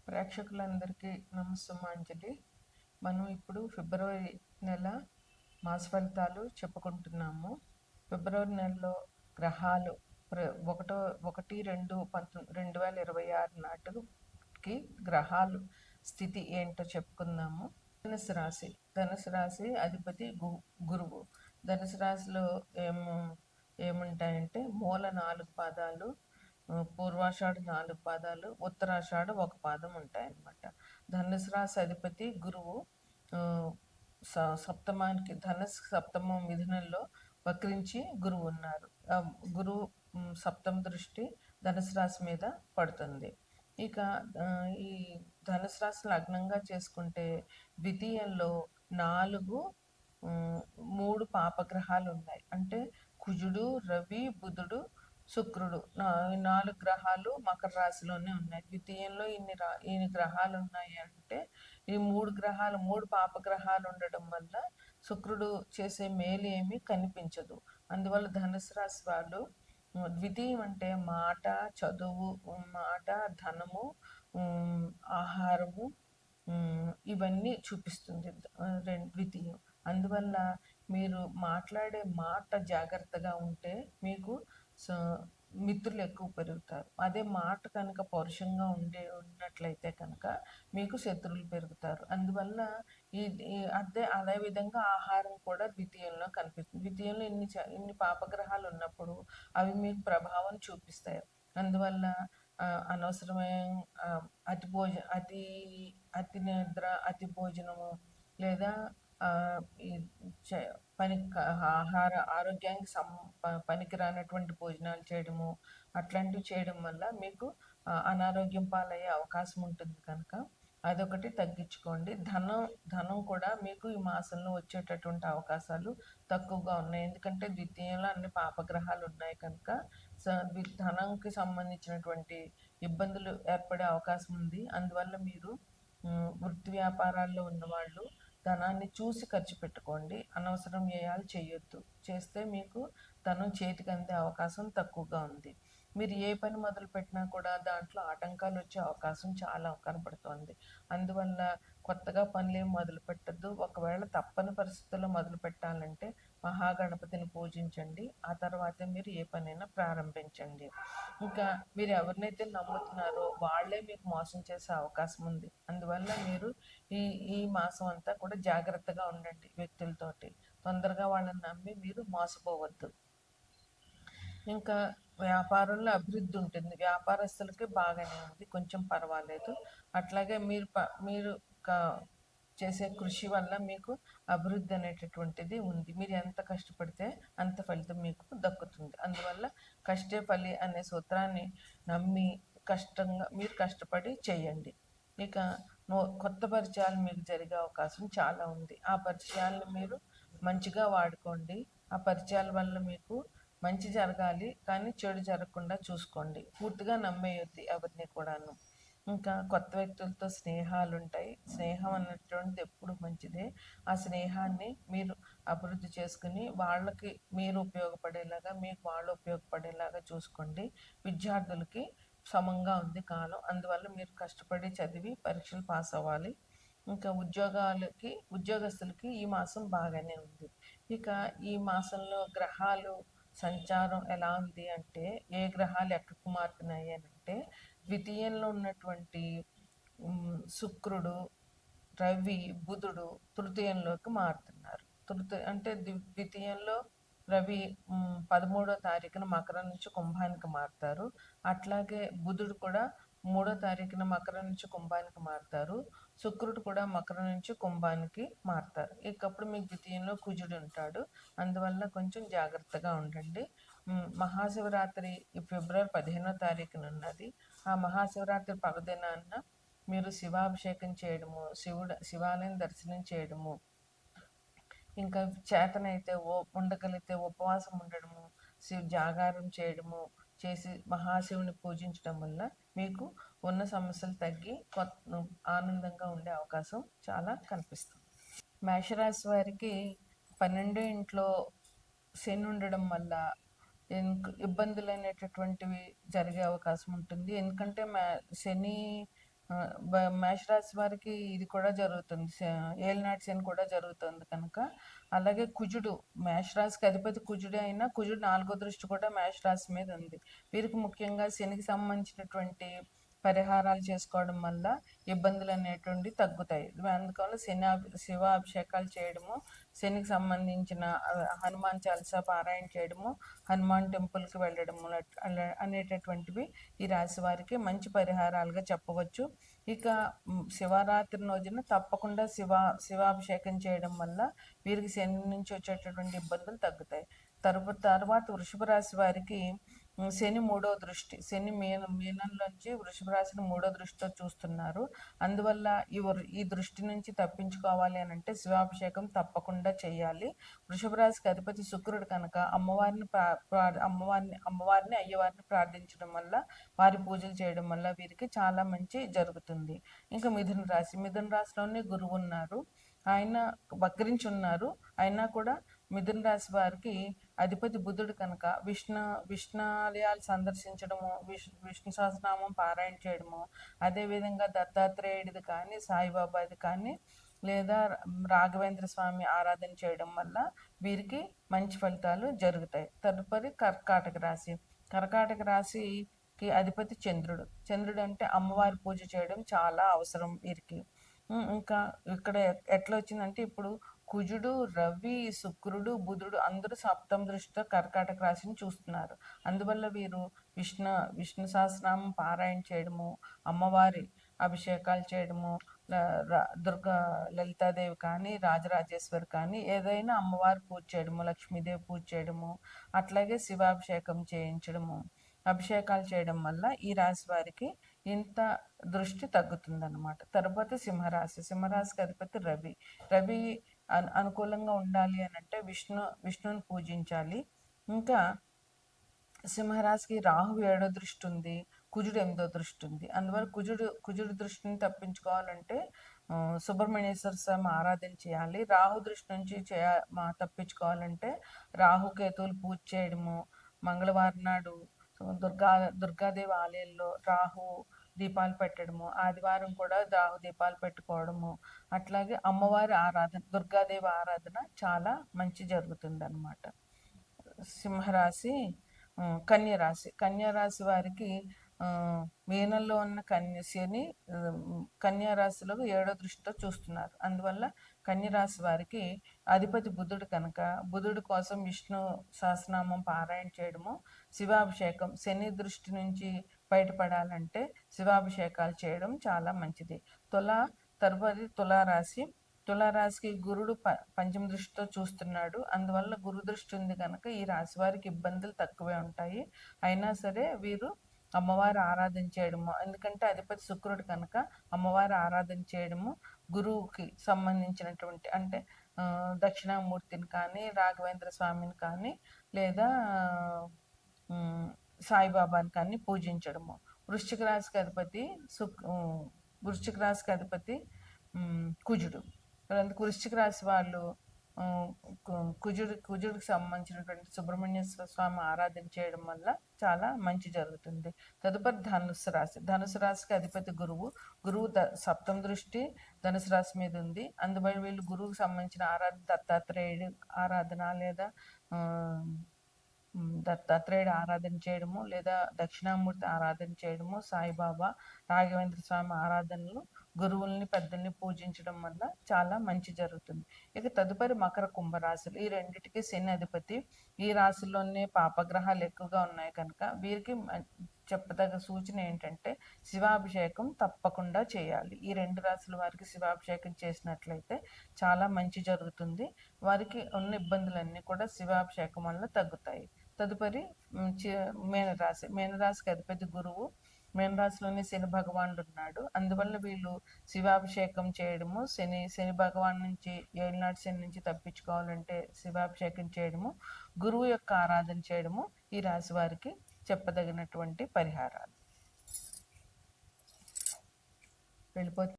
ప్రేక్షకులందరికీ నమస్సుమాంజలి. మనం ఇప్పుడు ఫిబ్రవరి నెల మాస ఫలితాలు చెప్పుకుంటున్నాము. ఫిబ్రవరి నెలలో గ్రహాలు ఒకటో 1-2-2026 నాటికి గ్రహాలు స్థితి ఏంటో చెప్పుకుందాము. ధనుసు రాశి అధిపతి గురువు. ధనుసు రాశిలో ఏముంటాయంటే మూల 4 పాదాలు, పూర్వాషాఢ 4 పాదాలు, ఉత్తరాషాఢ 1 పాదం ఉంటాయన్నమాట. ధనుసు రాశి అధిపతి గురువు సప్తమానికి ధనుసు సప్తమం మిథునంలో వక్రించి గురువు ఉన్నారు. గురువు సప్తమ దృష్టి ధనుసు రాశి మీద పడుతుంది. ఇక ఈ ధనుసు రాశి లగ్నంగా చేసుకుంటే ద్వితీయంలో 3 పాపగ్రహాలు ఉన్నాయి. అంటే కుజుడు, రవి, బుధుడు, శుక్రుడు, 4 గ్రహాలు మకర రాశిలోనే ఉన్నాయి. ద్వితీయంలో ఇన్ని గ్రహాలు ఉన్నాయి అంటే ఈ 3 పాపగ్రహాలు ఉండడం వల్ల శుక్రుడు చేసే మేలు ఏమీ కనిపించదు. అందువల్ల ధనుసు రాశి వాళ్ళు ద్వితీయం అంటే మాట, చదువు, ధనము, ఆహారము, ఇవన్నీ చూపిస్తుంది ద్వితీయం. అందువల్ల మీరు మాట్లాడే మాట జాగ్రత్తగా ఉంటే మీకు మిత్రులు ఎక్కువ పెరుగుతారు. అదే మాట కనుక పౌరుషంగా ఉన్నట్లయితే కనుక మీకు శత్రువులు పెరుగుతారు. అందువల్ల అదే విధంగా ఆహారం కూడా ద్వితీయంలో కనిపిస్తుంది. ద్వితీయంలో ఇన్ని పాపగ్రహాలు ఉన్నప్పుడు అవి మీకు ప్రభావం చూపిస్తాయి. అందువల్ల అనవసరమైన అతి నిద్ర, అతి భోజనము, లేదా ఆరోగ్యానికి పనికిరానటువంటి భోజనాలు చేయడము, అట్లాంటివి చేయడం వల్ల మీకు అనారోగ్యం పాలయ్యే అవకాశం ఉంటుంది. కనుక అదొకటి తగ్గించుకోండి. ధనం కూడా మీకు ఈ మాసంలో వచ్చేటటువంటి అవకాశాలు తక్కువగా ఉన్నాయి. ఎందుకంటే ద్వితీయంలో అన్ని పాపగ్రహాలు ఉన్నాయి కనుక ధనంకి సంబంధించినటువంటి ఇబ్బందులు ఏర్పడే అవకాశం ఉంది. అందువల్ల మీరు వృత్తి వ్యాపారాల్లో ఉన్నవాళ్ళు ధనాన్ని చూసి ఖర్చు పెట్టుకోండి. అనవసరం వ్యయాలు చేయొద్దు. చేస్తే మీకు ధనం చేతికి అందే అవకాశం తక్కువగా ఉంది. మీరు ఏ పని మొదలు పెట్టినా కూడా దాంట్లో ఆటంకాలు వచ్చే అవకాశం చాలా కనపడుతోంది. అందువల్ల కొత్తగా పనులేం మొదలు పెట్టద్దు. ఒకవేళ తప్పని పరిస్థితుల్లో మొదలు పెట్టాలంటే మహాగణపతిని పూజించండి. ఆ తర్వాతే మీరు ఏ పనైనా ప్రారంభించండి. ఇంకా మీరు ఎవరినైతే నమ్ముతున్నారో వాళ్ళే మీకు మోసం చేసే అవకాశం ఉంది. అందువల్ల మీరు ఈ మాసం అంతా కూడా జాగ్రత్తగా ఉండండి. వ్యక్తులతోటి తొందరగా వాళ్ళని నమ్మి మీరు మోసపోవద్దు. ఇంకా వ్యాపారంలో అభివృద్ధి ఉంటుంది. వ్యాపారస్తులకి బాగానే ఉంది, కొంచెం పర్వాలేదు. అట్లాగే మీరు చేసే కృషి వల్ల మీకు అభివృద్ధి అనేటటువంటిది ఉంది. మీరు ఎంత కష్టపడితే అంత ఫలితం మీకు దక్కుతుంది. అందువల్ల కష్టే ఫలి అనే సూత్రాన్ని నమ్మి మీరు కష్టపడి చేయండి. ఇక కొత్త పరిచయాలు మీకు జరిగే అవకాశం చాలా ఉంది. ఆ పరిచయాలను మీరు మంచిగా వాడుకోండి. ఆ పరిచయాల వల్ల మీకు మంచి జరగాలి, కానీ చెడు జరగకుండా చూసుకోండి. పూర్తిగా నమ్మేయొద్దు ఎవరిని కూడాను. ఇంకా కొత్త వ్యక్తులతో స్నేహాలు ఉంటాయి. స్నేహం అన్నటువంటిది ఎప్పుడు మంచిదే. ఆ స్నేహాన్ని మీరు అభివృద్ధి చేసుకుని వాళ్ళకి మీరు ఉపయోగపడేలాగా, మీకు వాళ్ళు ఉపయోగపడేలాగా చూసుకోండి. విద్యార్థులకి సమంగా ఉంది కాలం. అందువల్ల మీరు కష్టపడి చదివి పరీక్షలు పాస్ అవ్వాలి. ఇంకా ఉద్యోగస్తులకి ఈ మాసం బాగానే ఉంది. ఇక ఈ మాసంలో గ్రహాలు సంచారం ఎలా ఉంది అంటే, ఏ గ్రహాలు ఎక్కడికి మారుతున్నాయి అని అంటే, ద్వితీయంలో ఉన్నటువంటి శుక్రుడు, రవి, బుధుడు తృతీయంలోకి మారుతున్నారు. అంటే ద్వితీయంలో రవి 13వ తారీఖున మకరం నుంచి కుంభానికి మారుతారు. అట్లాగే బుధుడు కూడా 3వ తారీఖున మకరం నుంచి కుంభానికి మారుతారు. శుక్రుడు కూడా మకరం నుంచి కుంభానికి మారుతారు. ఇకప్పుడు మీకు ద్వితీయంలో కుజుడు ఉంటాడు. అందువల్ల కొంచెం జాగ్రత్తగా ఉండండి. మహాశివరాత్రి ఫిబ్రవరి 15వ తారీఖున ఉన్నది. ఆ మహాశివరాత్రి పర్వదినాన్న మీరు శివాభిషేకం చేయడము, శివాలయం దర్శనం చేయడము, ఇంకా చేతనైతే ఉండగలిగితే ఉపవాసం ఉండడము, జాగారం చేయడము చేసి మహాశివుని పూజించడం వల్ల మీకు ఉన్న సమస్యలు తగ్గి ఆనందంగా ఉండే అవకాశం చాలా కనిపిస్తుంది. మేషరాశి వారికి 12వ ఇంట్లో శని ఉండడం వల్ల ఇబ్బందులు అనేటటువంటివి జరిగే అవకాశం ఉంటుంది. ఎందుకంటే శని మేషరాశి వారికి ఇది కూడా జరుగుతుంది. ఏలినాటి శని కూడా జరుగుతుంది కనుక. అలాగే కుజుడు, మేషరాశికి అధిపతి కుజుడే అయినా కుజుడు 4వ దృష్టి కూడా మేషరాశి మీద ఉంది. వీరికి ముఖ్యంగా శనికి సంబంధించినటువంటి పరిహారాలు చేసుకోవడం వల్ల ఇబ్బందులు అనేటువంటి తగ్గుతాయి. అందువల్ల శివాభిషేకాలు చేయడము, శనికి సంబంధించిన హనుమాన్ చాలీసా పారాయణ చేయడము, హనుమాన్ టెంపుల్కి వెళ్ళడము అనేటటువంటివి ఈ రాశి వారికి మంచి పరిహారాలుగా చెప్పవచ్చు. ఇక శివరాత్రి రోజున తప్పకుండా శివాభిషేకం చేయడం వల్ల వీరికి శని నుంచి వచ్చేటటువంటి ఇబ్బందులు తగ్గుతాయి. తర్వాత వృషభ రాశి వారికి శని 3వ దృష్టి, శని మీనంలోంచి వృషభ రాశిని 3వ దృష్టితో చూస్తున్నారు. అందువల్ల ఈ దృష్టి నుంచి తప్పించుకోవాలి అని అంటే శివాభిషేకం తప్పకుండా చేయాలి. వృషభ రాశికి అధిపతి శుక్రుడు కనుక అమ్మవారిని అయ్యవారిని ప్రార్థించడం వల్ల, వారి పూజలు చేయడం వల్ల వీరికి చాలా మంచి జరుగుతుంది. ఇంకా మిథున రాశిలోనే గురువు ఉన్నారు. ఆయన వక్రించి ఉన్నారు. అయినా కూడా మిథున రాశి వారికి అధిపతి బుధుడు కనుక విష్ణాలయాలు సందర్శించడము, విష్ణు సహస్రనామం పారాయణ చేయడము, అదేవిధంగా దత్తాత్రేయుడిది కానీ, సాయిబాబాది కానీ, లేదా రాఘవేంద్ర స్వామి ఆరాధన చేయడం వల్ల వీరికి మంచి ఫలితాలు జరుగుతాయి. తదుపరి కర్కాటక రాశికి అధిపతి చంద్రుడు అంటే అమ్మవారి పూజ చేయడం చాలా అవసరం వీరికి. ఇంకా ఇక్కడ ఎట్లా వచ్చిందంటే ఇప్పుడు కుజుడు, రవి, శుక్రుడు, బుధుడు అందరూ సప్తమ దృష్టితో కర్కాటక రాశిని చూస్తున్నారు. అందువల్ల వీరు విష్ణు సహస్రనామం పారాయణ చేయడము, అమ్మవారి అభిషేకాలు చేయడము, లలితాదేవి కానీ, రాజరాజేశ్వరి కానీ ఏదైనా అమ్మవారి పూజ చేయడము, లక్ష్మీదేవి పూజ చేయడము, అట్లాగే శివాభిషేకం చేయించడము, అభిషేకాలు చేయడం వల్ల ఈ రాశి వారికి ఇంత దృష్టి తగ్గుతుందన్నమాట. తర్వాత సింహరాశికి అధిపతి రవి అనుకూలంగా ఉండాలి అని అంటే విష్ణుని పూజించాలి. ఇంకా సింహరాశికి రాహు 7వ దృష్టి ఉంది, కుజుడు 8వ దృష్టి ఉంది. అందువల్ల కుజుడు దృష్టిని తప్పించుకోవాలంటే సుబ్రహ్మణ్యేశ్వర స్వామి ఆరాధన చేయాలి. రాహు దృష్టి నుంచి తప్పించుకోవాలంటే రాహుకేతువులు పూజ చేయడము, మంగళవారం నాడు దుర్గాదేవి ఆలయంలో రాహు దీపాలు పెట్టడము, ఆదివారం కూడా రాహు దీపాలు పెట్టుకోవడము, అట్లాగే అమ్మవారి ఆరాధన, దుర్గాదేవి ఆరాధన చాలా మంచి జరుగుతుంది అన్నమాట. సింహరాశి కన్యారాశి వారికి మీనంలో ఉన్న శని కన్యారాశిలో 7వ దృష్టితో చూస్తున్నారు. అందువల్ల కన్యరాశి వారికి అధిపతి బుధుడు కనుక బుధుడు కోసం విష్ణు సహస్రనామం పారాయణ చేయడము, శివాభిషేకం, శని దృష్టి నుంచి బయటపడాలంటే శివాభిషేకాలు చేయడం చాలా మంచిది. తరువాతి తులారాశికి గురుడు పంచమ దృష్టితో చూస్తున్నాడు. అందువల్ల గురు దృష్టి ఉంది కనుక ఈ రాశి వారికి ఇబ్బందులు తక్కువే ఉంటాయి. అయినా సరే వీరు అమ్మవారి ఆరాధన చేయడము, ఎందుకంటే అధిపతి శుక్రుడు కనుక అమ్మవారి ఆరాధన చేయడము, గురువుకి సంబంధించినటువంటి అంటే దక్షిణామూర్తిని కానీ, రాఘవేంద్ర స్వామిని కానీ, లేదా సాయిబాబాని కానీ పూజించడము. వృశ్చిక రాశికి అధిపతి కుజుడు. వృశ్చిక రాశి వాళ్ళు కుజుడికి సంబంధించినటువంటి సుబ్రహ్మణ్యేశ్వర స్వామి ఆరాధన చేయడం వల్ల చాలా మంచి జరుగుతుంది. తదుపరి ధనుసు రాశికి అధిపతి గురువు సప్తమ దృష్టి ధనుసు రాశి మీద ఉంది. అందువల్ల వీళ్ళు గురువుకు సంబంధించిన ఆరాధన, దత్తాత్రేయుడు ఆరాధన లేదా దత్తాత్రేయుడు ఆరాధన చేయడము, లేదా దక్షిణామూర్తి ఆరాధన చేయడము, సాయిబాబా, రాఘవేంద్ర స్వామి ఆరాధనలు, గురువుల్ని పెద్దల్ని పూజించడం వల్ల చాలా మంచి జరుగుతుంది. ఇక తదుపరి మకర కుంభరాశులు, ఈ రెండిటికి శని అధిపతి. ఈ రాశుల్లోనే పాపగ్రహాలు ఎక్కువగా ఉన్నాయి కనుక వీరికి చెప్పదగ్గ సూచన ఏంటంటే శివాభిషేకం తప్పకుండా చేయాలి. ఈ 2 రాశుల వారికి శివాభిషేకం చేసినట్లయితే చాలా మంచి జరుగుతుంది. వారికి ఉన్న ఇబ్బందులన్నీ కూడా శివాభిషేకం వల్ల తగ్గుతాయి. తదుపరి మీనరాశికి అధిపతి గురువు. మీనరాశిలోనే శని భగవానుడు ఉన్నాడు. అందువల్ల వీళ్ళు శివాభిషేకం చేయడము, శని భగవాన్ నుంచి, ఏలినాటి శని నుంచి తప్పించుకోవాలంటే శివాభిషేకం చేయడము, గురువు యొక్క ఆరాధన చేయడము ఈ రాశి వారికి చెప్పదగినటువంటి పరిహారాలు. వెళ్ళిపోతే